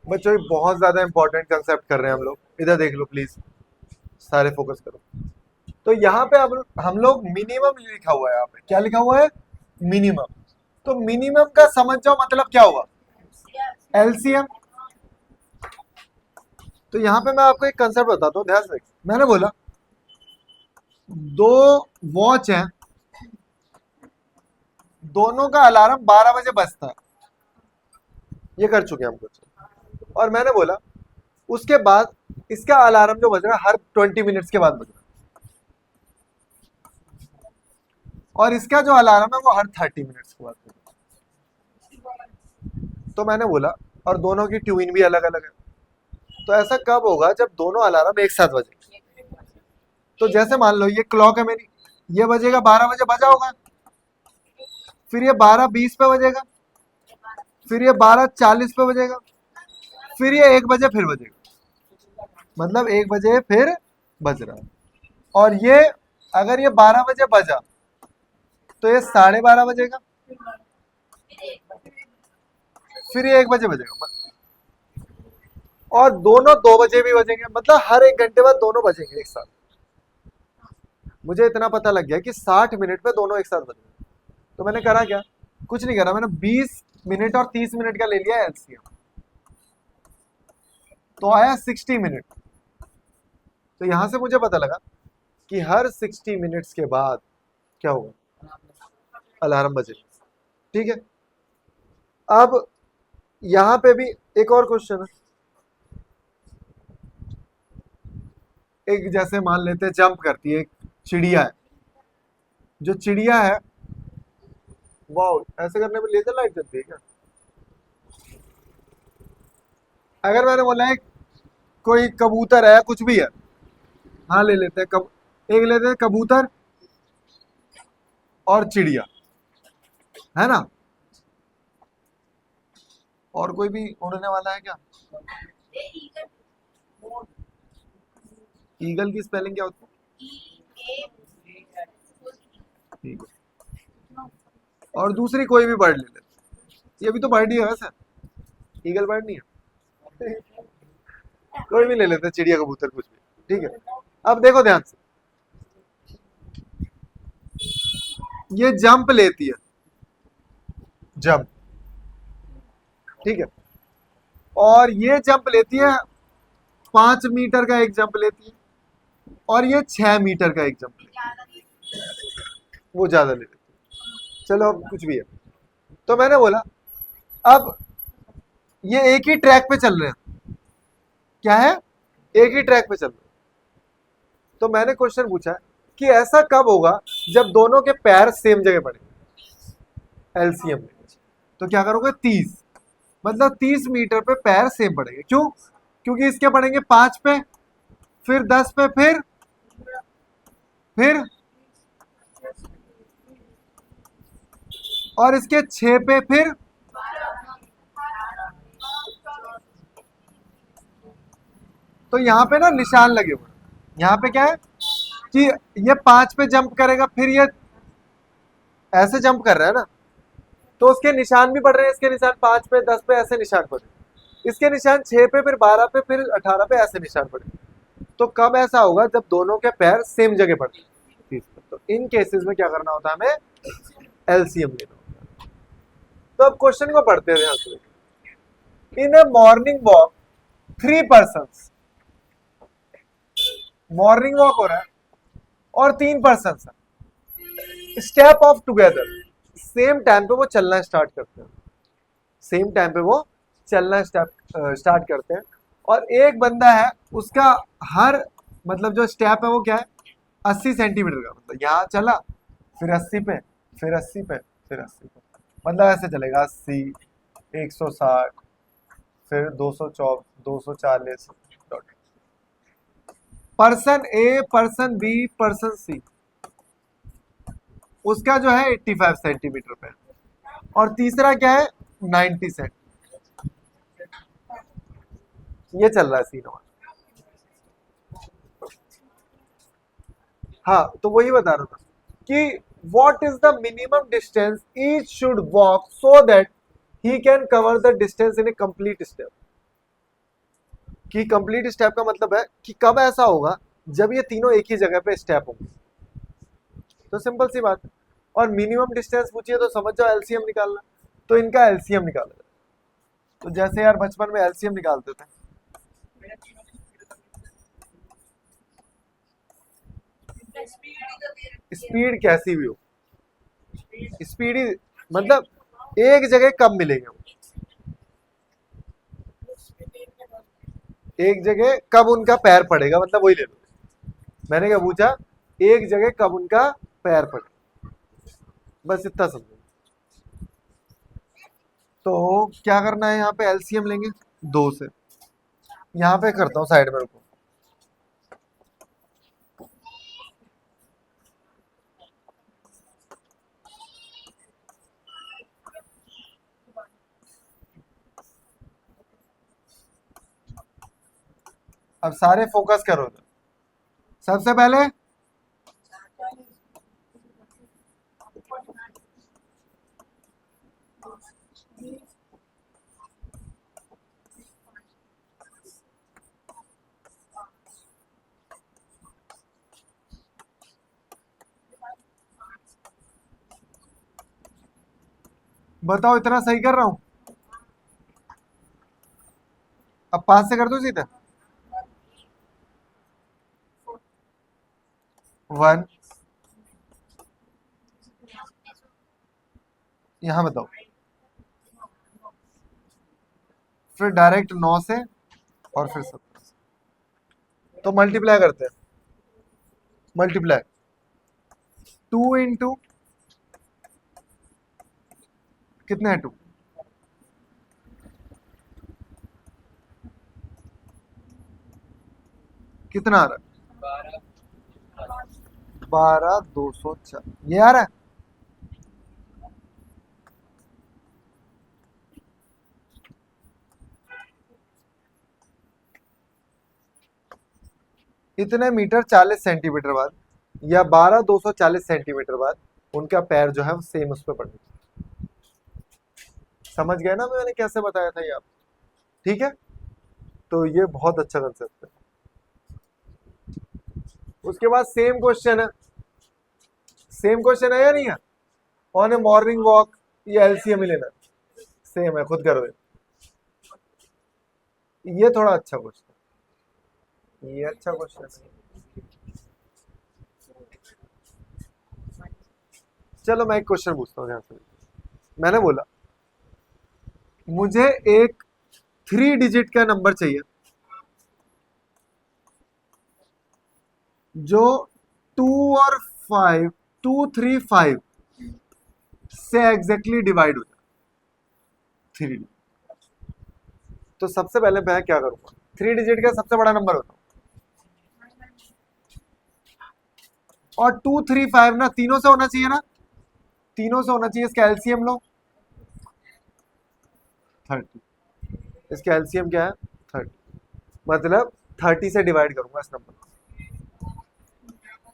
बच्चों, ये बहुत ज्यादा इंपॉर्टेंट कंसेप्ट कर रहे हैं हम लोग, इधर देख लो प्लीज, सारे फोकस करो। तो यहाँ पे अब हम लोग मिनिमम लिखा हुआ है, यहाँ पे क्या लिखा हुआ है, मिनिमम। तो मिनिमम का समझ जाओ मतलब क्या हुआ, एलसीएम। तो यहाँ पे मैं आपको एक कंसेप्ट बताता हूँ, ध्यान से। मैंने बोला 2 वॉच हैं, दोनों का अलार्म 12 बजे बजता है, ये कर चुके हैं हम कुछ। और मैंने बोला उसके बाद इसका अलार्म जो बज रहा है हर 20 मिनट्स के बाद बज रहा है, और इसका जो अलार्म है वो हर 30 मिनट्स के बाद बज रहा है। तो मैंने बोला और दोनों की ट्यून भी अलग अलग है, तो ऐसा कब होगा जब दोनों अलार्म एक साथ बजे। तो जैसे मान लो ये क्लॉक है मेरी, ये बजेगा 12 बजे बजा होगा, फिर ये 12:20 पे बजेगा, फिर ये 12:40 पे बजेगा, फिर ये 1 बजे फिर बजेगा, मतलब 1 बजे फिर बज रहा है। और ये अगर ये 12 बजे बजा तो ये 12:30 बजेगा, फिर ये 1 बजे बजेगा, और दोनों 2 बजे भी बजेंगे, मतलब हर 1 घंटे बाद दोनों बजेंगे एक साथ। मुझे इतना पता लग गया कि 60 मिनट में दोनों एक साथ बजेंगे। तो मैंने करा क्या, कुछ नहीं करा, मैंने 20 मिनट और 30 मिनट का ले लिया एलसीएम, तो आया 60 मिनट। तो यहां से मुझे पता लगा कि हर 60 मिनट्स के बाद क्या होगा, अलार्म बजेगा। ठीक है, अब यहां पे भी एक और क्वेश्चन है, एक जैसे मान लेते हैं जंप करती है एक चिड़िया है, जो चिड़िया है, वाह ऐसे करने में लेजर लाइट जलती है क्या। अगर मैंने बोला है कोई कबूतर है, कुछ भी है, हाँ ले लेते हैं एक लेते हैं कबूतर और चिड़िया, है ना, और कोई भी उड़ने वाला है क्या, ईगल की स्पेलिंग क्या होती है, ठीक है, और दूसरी कोई भी बर्ड ले लेते, ये भी तो बर्ड ही है वैसे, ईगल बर्ड नहीं है, कोई भी ले लेते हैं, चिड़िया कबूतर कुछ भी। ठीक है, अब देखो ध्यान से, ये जंप लेती है, जंप, ठीक है, और ये जंप लेती है 5 मीटर का एक जंप लेती है, और ये 6 मीटर का एक जंप वो ज्यादा ले लेते। चलो अब कुछ भी है। तो मैंने बोला अब ये एक ही ट्रैक पे चल रहे हैं, क्या है, एक ही ट्रैक पे चल रहे हैं। तो मैंने क्वेश्चन पूछा कि ऐसा कब होगा जब दोनों के पैर सेम जगह पड़ेंगे एलसीएम में। तो क्या करोगे, 30, मतलब 30 मीटर पे पैर सेम पड़ेंगे। क्यों? क्योंकि इसके पड़ेंगे 5 पे, फिर 10 पे, फिर और इसके 6 पे, फिर तो यहाँ पे ना निशान लगे हुए हैं। यहाँ पे क्या है कि ये 5 पे जंप करेगा, फिर ये ऐसे जंप कर रहा है ना, तो उसके निशान भी पड़ रहे हैं। इसके निशान 5 पे, 10 पे ऐसे निशान पड़ रहे हैं। इसके निशान 6 पे, फिर 12 पे, फिर 18 पे ऐसे निशान पड़े। तो कब ऐसा होगा जब दोनों के पैर सेम जगह पड़ते हैं। तो इन केसेस में क्या करना होता है, हमें एलसीएम लेना होता है। तो अब क्वेश्चन को पढ़ते हैं ध्यान से। In a morning walk 3 person, morning walk हो रहा है और 3 person step of together, same time पे वो चलना स्टार्ट करते हैं। सेम टाइम पे वो चलना स्टार्ट करते हैं। और एक बंदा है, उसका हर मतलब जो स्टेप है वो क्या है, 80 सेंटीमीटर का। मतलब यहाँ चला, फिर 80 पे, फिर 80 पे, फिर 80 पे, मतलब ऐसे चलेगा 80, 160, फिर 224, 240। पर्सन ए, पर्सन बी, पर्सन सी, उसका जो है 85 सेंटीमीटर पे, और तीसरा क्या है 90 सेंट। ये चल रहा है सीन। और हाँ, तो वही बता रहा था कि what is the minimum distance each should walk so that he can cover the distance in A complete step. कि कंप्लीट स्टेप का मतलब है कि कब ऐसा होगा जब ये तीनों एक ही जगह पे स्टेप होंगे। तो सिंपल सी बात है। और मिनिमम डिस्टेंस पूछिए तो समझ जाओ एलसीएम निकालना। तो इनका एलसीएम निकाला जाए। तो जैसे यार बचपन में एलसीएम निकालते थे, स्पीड कैसी भी हो, स्पीड ही मतलब एक जगह कब मिलेंगे वो, एक जगह कब उनका पैर पड़ेगा, मतलब वही ले लो। मैंने क्या पूछा, एक जगह कब उनका पैर पड़ेगा, बस इतना समझो। तो क्या करना है, यहाँ पे एलसीएम लेंगे 2 से। यहाँ पे करता हूँ साइड में, रुको। अब सारे फोकस करो। सबसे पहले बताओ, इतना सही कर रहा हूं? अब 5 से कर दो सीधा। 1, यहाँ बताओ, फिर डायरेक्ट 9 से, और फिर 17 से। तो मल्टीप्लाई करते हैं, मल्टीप्लाई 2 इंटू कितने है 2, कितना आ रहा है, 12,204, ये आ रहा है। इतने मीटर 40 सेंटीमीटर बाद, या 12,240 सेंटीमीटर बाद उनका पैर जो है वो सेम उस पर पड़ेगा। समझ गए ना मैंने कैसे बताया था ये आप? ठीक है, तो ये बहुत अच्छा कंसेप्ट है। उसके बाद सेम क्वेश्चन है, सेम क्वेश्चन है या नहीं है, ऑन ए मॉर्निंग वॉक, ये एलसीएम ही लेना, सेम है, खुद करो। ये थोड़ा अच्छा क्वेश्चन, ये अच्छा क्वेश्चन है। चलो मैं एक क्वेश्चन पूछता हूँ यहाँ से। मैंने बोला मुझे एक 3 डिजिट का नंबर चाहिए जो 2 और 5 2 3 5 से एग्जैक्टली डिवाइड हो जाए 3। तो सबसे पहले मैं क्या करूंगा, 3 डिजिट का सबसे बड़ा नंबर होता और 2 3 5 ना तीनों से होना चाहिए ना, तीनों से होना चाहिए। इसका एलसीएम लो 30, इसका एलसीएम क्या है 30, मतलब 30 से डिवाइड करूंगा इस नंबर को।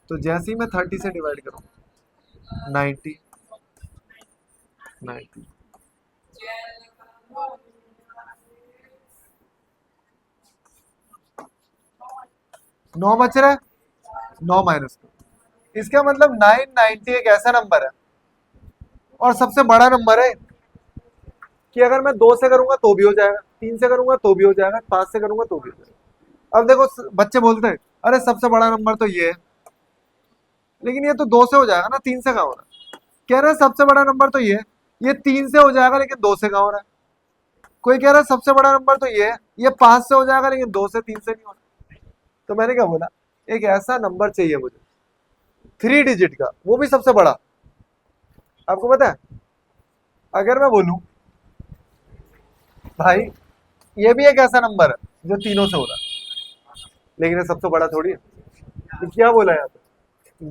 तो जैसे ही मैं 30 से डिवाइड करूंगा 90 90 9 बच रहा है, 9 माइनस। इसका मतलब 990 एक ऐसा नंबर है और सबसे बड़ा नंबर है कि अगर मैं 2 से करूंगा तो भी हो जाएगा, 3 से करूंगा तो भी हो जाएगा, 5 से करूंगा तो भी हो जाएगा। अब देखो बच्चे बोलते हैं अरे सबसे बड़ा नंबर तो ये है, लेकिन ये तो 2 से हो जाएगा ना, 3 से कहाँ हो रहा है। कह रहे हैं सबसे बड़ा नंबर तो ये 3 से हो जाएगा लेकिन 2 से कहाँ हो रहा है। कोई कह रहा है सबसे बड़ा नंबर तो ये 5 से हो जाएगा लेकिन 2 से 3 से नहीं हो रहा। तो मैंने क्या बोला, एक ऐसा नंबर चाहिए मुझे 3 डिजिट का, वो भी सबसे बड़ा। आपको पता है अगर मैं बोलूं भाई ये भी एक ऐसा नंबर है जो तीनों से हो रहा है, लेकिन ये सबसे बड़ा थोड़ी है। तो क्या बोला यहाँ पे,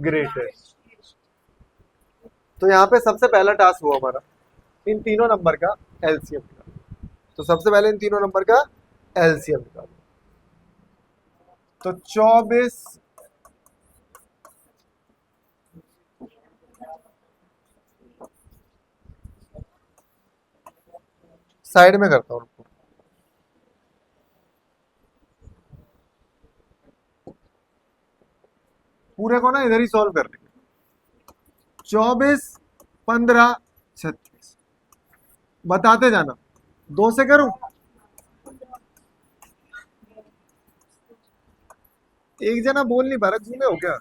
ग्रेटेस्ट। तो यहाँ पे सबसे पहला टास्क हुआ हमारा इन तीनों नंबर का एलसीएम निकालो। तो सबसे पहले इन तीनों नंबर का एलसीएम निकालो। तो 24 साइड में करता हूँ उनको। पूरे को ना इधर ही सॉल्व कर लेंगे। 24 15 36 बताते जाना। 2 से करूं, एक जना बोल नहीं पा रहा, घूमे हो क्या।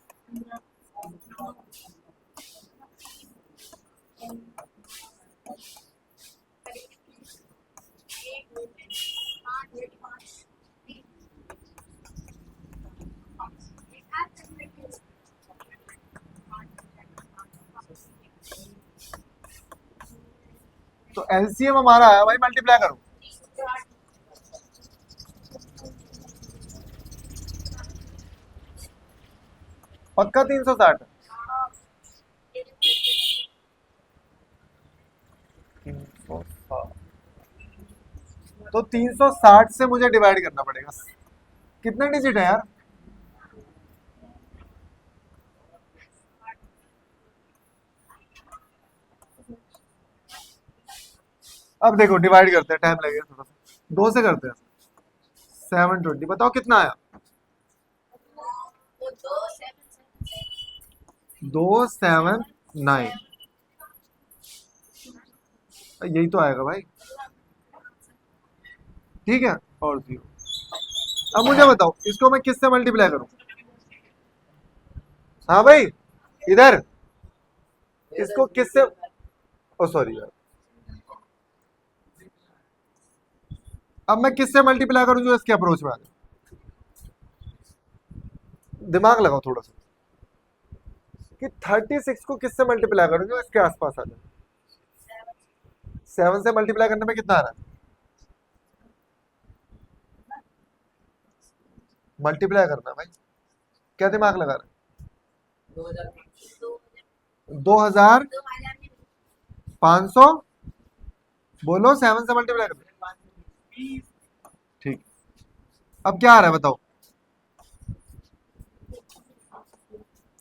तो एलसीएम हमारा आया भाई, मल्टीप्लाई करो। पक्का 360 तो 360 से मुझे डिवाइड करना पड़ेगा। कितने डिजिट है यार, अब देखो डिवाइड करते हैं, टाइम लगेगा थोड़ा सा। 2 से करते हैं 720, बताओ कितना आया। 279, यही तो आएगा भाई, ठीक है। और 0। अब मुझे बताओ इसको मैं किससे मल्टीप्लाई करूं। हाँ भाई इधर, इसको किससे, ओ सॉरी यार, अब मैं किससे मल्टीप्लाई करूं जो इसके अप्रोच में आ जाए। दिमाग लगाओ थोड़ा सा कि 36 को किससे मल्टीप्लाई करूं जो इसके आसपास आ जाए। 7 से मल्टीप्लाई करने में कितना आ रहा है, मल्टीप्लाई करना भाई, क्या दिमाग लगा रहा है। 2500, बोलो 7 से मल्टीप्लाई करना। ठीक, अब क्या आ रहा है बताओ,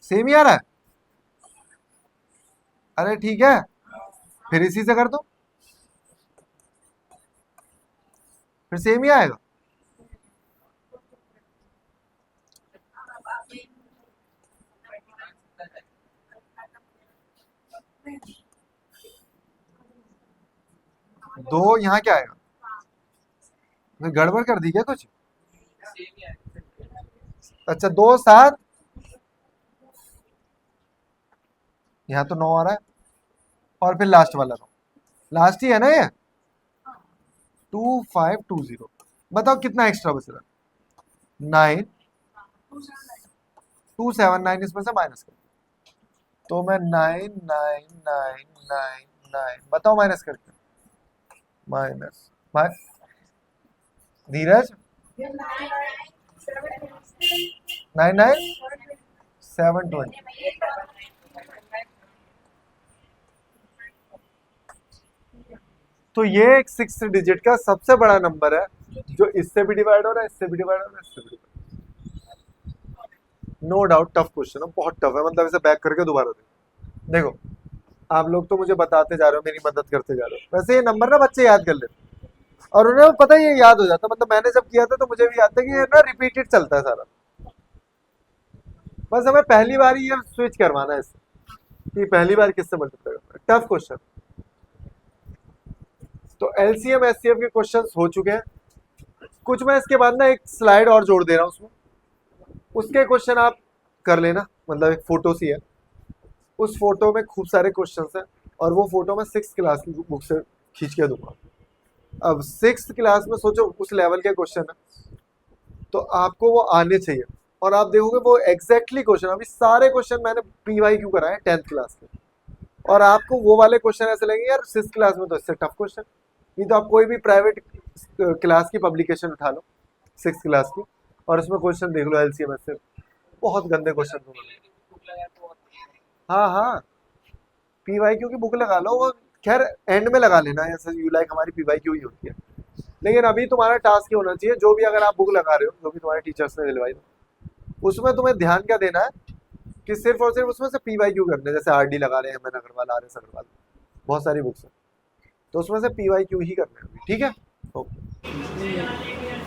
सेम ही आ रहा है। अरे ठीक है, फिर इसी से कर दो, फिर सेम ही आएगा। दो यहाँ क्या आएगा, मैं गड़बड़ कर दी क्या कुछ। अच्छा 2 7, यहाँ तो 9 आ रहा है, और फिर लास्ट वाला रो, लास्ट ही है ना ये, 2520। बताओ कितना एक्स्ट्रा बच रहा है, 9279, इसमें से माइनस कर, तो मैं 99999, बताओ माइनस करके, माइनस, धीरज 99720। तो ये एक 6 डिजिट का सबसे बड़ा नंबर है जो इससे भी डिवाइड हो रहा है, इससे भी डिवाइड हो रहा है, इससे भी divide. No doubt tough question है, बहुत टफ है, मतलब इसे बैक करके दोबारा देखो। आप लोग तो मुझे बताते जा रहे हो, मेरी मदद करते जा रहे हो, वैसे ये नंबर ना बच्चे याद कर लेते और उन्हें पता है ये याद हो जाता, मतलब मैंने जब किया था तो मुझे भी याद था कि ये ना रिपीटेड चलता है सारा, बस हमें पहली बार ही ये स्विच करवाना है इससे कि पहली बार किससे मल्टीप्लाई करना है। Tough question. तो एलसीएम एचसीएफ के क्वेश्चंस हो चुके हैं कुछ, मैं इसके बाद ना एक स्लाइड और जोड़ दे रहा हूँ उसमें, उसके क्वेश्चन आप कर लेना, मतलब एक फोटो सी है, उस फोटो में खूब सारे क्वेश्चंस हैं और वो फोटो मैं 6th क्लास की बुक से खींच के दूंगा। अब 6th क्लास में सोचो उस लेवल के क्वेश्चन है तो आपको वो आने चाहिए, और आप देखोगे वो एग्जैक्टली क्वेश्चन, अभी सारे क्वेश्चन मैंने PYQ कराए 10th क्लास के, और आपको वो वाले क्वेश्चन ऐसे लगेंगे यार 6th क्लास में तो इससे टफ क्वेश्चन। नहीं तो आप कोई भी प्राइवेट क्लास की पब्लिकेशन उठा लो 6th क्लास की और उसमें क्वेश्चन देख लो एलसीएम से, बहुत गंदे क्वेश्चन। हाँ हाँ, PYQ की बुक लगा लो, वो खैर एंड में लगा लेना, ऐसे यू लाइक हमारी PYQ ही होती है, लेकिन अभी तुम्हारा टास्क ये होना चाहिए, जो भी अगर आप बुक लगा रहे हो जो भी तुम्हारे टीचर्स ने दिलवाई, उसमें तुम्हें ध्यान क्या देना है कि सिर्फ और सिर्फ उसमें से PYQ करने हैं। जैसे RD लगा रहे हैं एमएन अग्रवाल, RS अग्रवाल, बहुत सारी बुक्स हैं, तो उसमें से PYQ ही करने हैं, ठीक है। ओके।